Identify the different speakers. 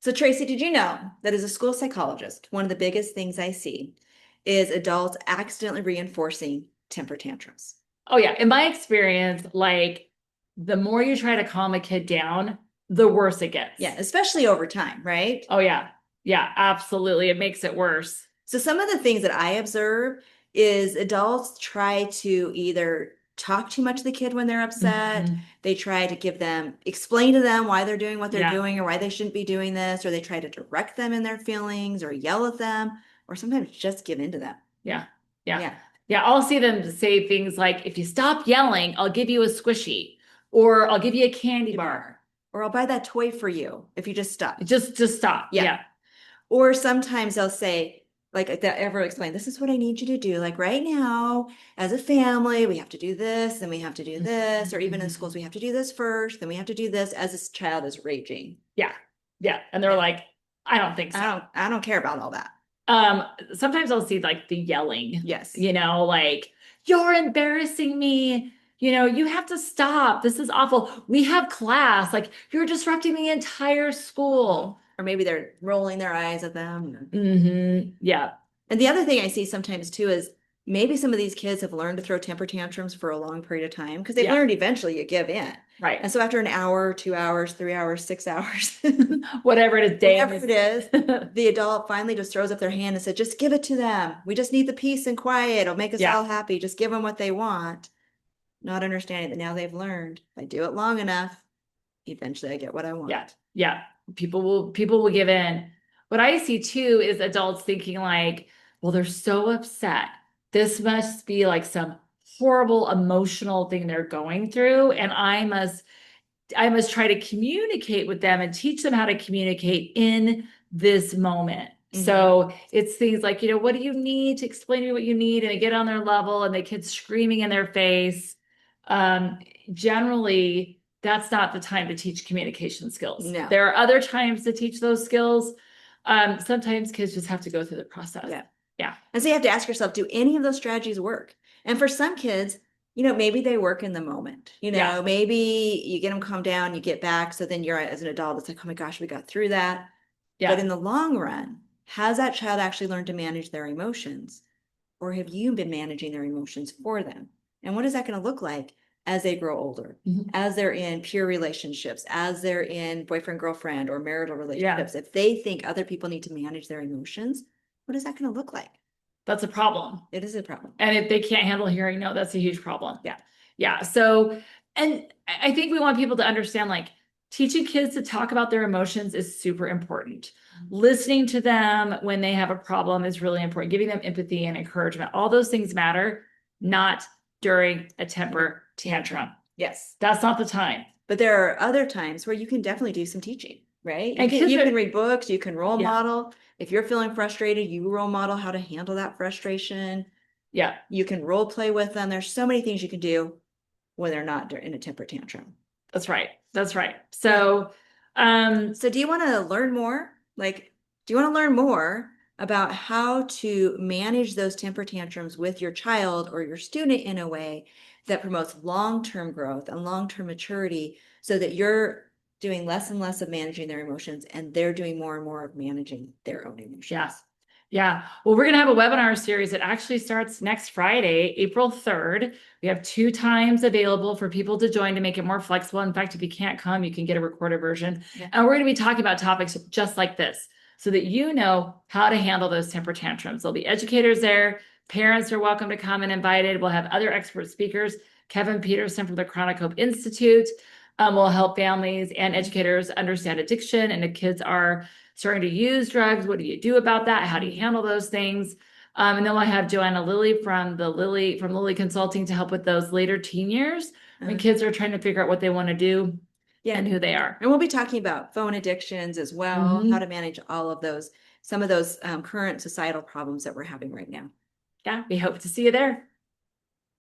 Speaker 1: So Tracy, did you know that as a school psychologist, one of the biggest things I see is adults accidentally reinforcing temper tantrums?
Speaker 2: Oh yeah, in my experience, like the more you try to calm a kid down, the worse it
Speaker 1: Yeah,
Speaker 2: gets.
Speaker 1: especially over time, right?
Speaker 2: Oh yeah. Yeah, absolutely. It makes it worse.
Speaker 1: So some of the things that I observe is adults try to either talk too much to the kid when they're upset.
Speaker 2: Mhm.
Speaker 1: They try to explain to them why they're doing what they're
Speaker 2: Yeah.
Speaker 1: doing or why they shouldn't be doing this, or they try to direct them in their feelings or yell at them, or sometimes just give in to them.
Speaker 2: Yeah. Yeah.
Speaker 1: Yeah.
Speaker 2: Yeah. I'll see them say things like, if you stop yelling, I'll give you a squishy or I'll give you a candy bar.
Speaker 1: Or I'll buy that toy for you if you just stop.
Speaker 2: Just stop.
Speaker 1: Yeah.
Speaker 2: Yeah.
Speaker 1: Or sometimes they'll say, like that ever explain, this is what I need you to do. Like right now, as a family, we have to do this, then we have to do this, or even in schools, we have to do this first, then we have to do this as this child is raging.
Speaker 2: Yeah. Yeah. And they're
Speaker 1: Yeah.
Speaker 2: like, I don't think so.
Speaker 1: I don't care about all that.
Speaker 2: Um, Sometimes I'll see like the yelling,
Speaker 1: Yes.
Speaker 2: like, you're embarrassing me. You have to stop. This is awful. We have class. Like, you're disrupting the entire school.
Speaker 1: Or maybe they're rolling their eyes at them.
Speaker 2: Yeah.
Speaker 1: And the other thing I see sometimes too is maybe some of these kids have learned to throw temper tantrums for a long period of time because they've
Speaker 2: Yeah.
Speaker 1: learned eventually you give in.
Speaker 2: Right.
Speaker 1: And so after an hour, 2 hours, 3 hours, 6 hours,
Speaker 2: Whatever it is,
Speaker 1: whatever it is, the adult finally just throws up their hand and said, just give it to them. We just need the peace and quiet. It'll make us
Speaker 2: Yeah.
Speaker 1: all happy. Just give them what they want. Not understanding that now they've learned if I do it long enough, eventually I get what I want.
Speaker 2: Yeah. Yeah. People will give in. What I see too is adults thinking like, well, they're so upset. This must be like some horrible emotional thing they're going through. And I must try to communicate with them and teach them how to communicate in this moment.
Speaker 1: Mhm.
Speaker 2: So it's things like, what do you need to explain to me what you need? And they get on their level and the kid's screaming in their face. Generally, that's not the time to teach communication skills.
Speaker 1: No.
Speaker 2: There are other times to teach those skills. Sometimes kids just have to go through the process.
Speaker 1: Yeah.
Speaker 2: Yeah.
Speaker 1: And so you have to ask yourself, do any of those strategies work? And for some kids, maybe they work in the moment.
Speaker 2: Yeah.
Speaker 1: Maybe you get them calmed down, you get back. So then you're as an adult, it's like, oh my gosh, we got through that. But
Speaker 2: Yeah.
Speaker 1: in the long run, has that child actually learned to manage their emotions? Or have you been managing their emotions for them? And what is that going to look like as they grow older,
Speaker 2: Mhm.
Speaker 1: as they're in peer relationships, as they're in boyfriend, girlfriend, or marital
Speaker 2: Yeah.
Speaker 1: relationships? If they think other people need to manage their emotions, what is that going to look like?
Speaker 2: That's a problem.
Speaker 1: It is a problem.
Speaker 2: And if they can't handle hearing no, that's a huge problem.
Speaker 1: Yeah.
Speaker 2: Yeah. So, and I think we want people to understand like teaching kids to talk about their emotions is super important. Listening to them when they have a problem is really important. Giving them empathy and encouragement. All those things matter, not during a temper tantrum.
Speaker 1: Yes.
Speaker 2: That's not the time.
Speaker 1: But there are other times where you can definitely do some teaching, right?
Speaker 2: And
Speaker 1: You can read books, you can role
Speaker 2: Yeah.
Speaker 1: model. If you're feeling frustrated, you role model how to handle that frustration.
Speaker 2: Yeah.
Speaker 1: You can role play with them. There's so many things you can do when they're not in a temper tantrum.
Speaker 2: That's right. That's right. So
Speaker 1: do you want to learn more? Do you want to learn more about how to manage those temper tantrums with your child or your student in a way that promotes long-term growth and long-term maturity so that you're doing less and less of managing their emotions and they're doing more and more of managing their own emotions?
Speaker 2: yeah. Yeah. Well, we're going to have a webinar series that actually starts next Friday, April 3rd. We have 2 times available for people to join to make it more flexible. In fact, if you can't come, you can get a recorded version.
Speaker 1: Yeah.
Speaker 2: And we're going to be talking about topics just like this so that you know how to handle those temper tantrums. There'll be educators there. Parents are welcome to come and invited. We'll have other expert speakers. Kevin Peterson from the Chronic Hope Institute will help families and educators understand addiction. And if kids are starting to use drugs, what do you do about that? How do you handle those things? And then we'll have Joanna Lilly from Lilly Consulting to help with those later teen years when kids are trying to figure out what they want to do and who they are.
Speaker 1: And we'll be talking about phone addictions as well, how to manage all of those, some of those current societal problems that we're having right now.
Speaker 2: Yeah, we hope to see you there.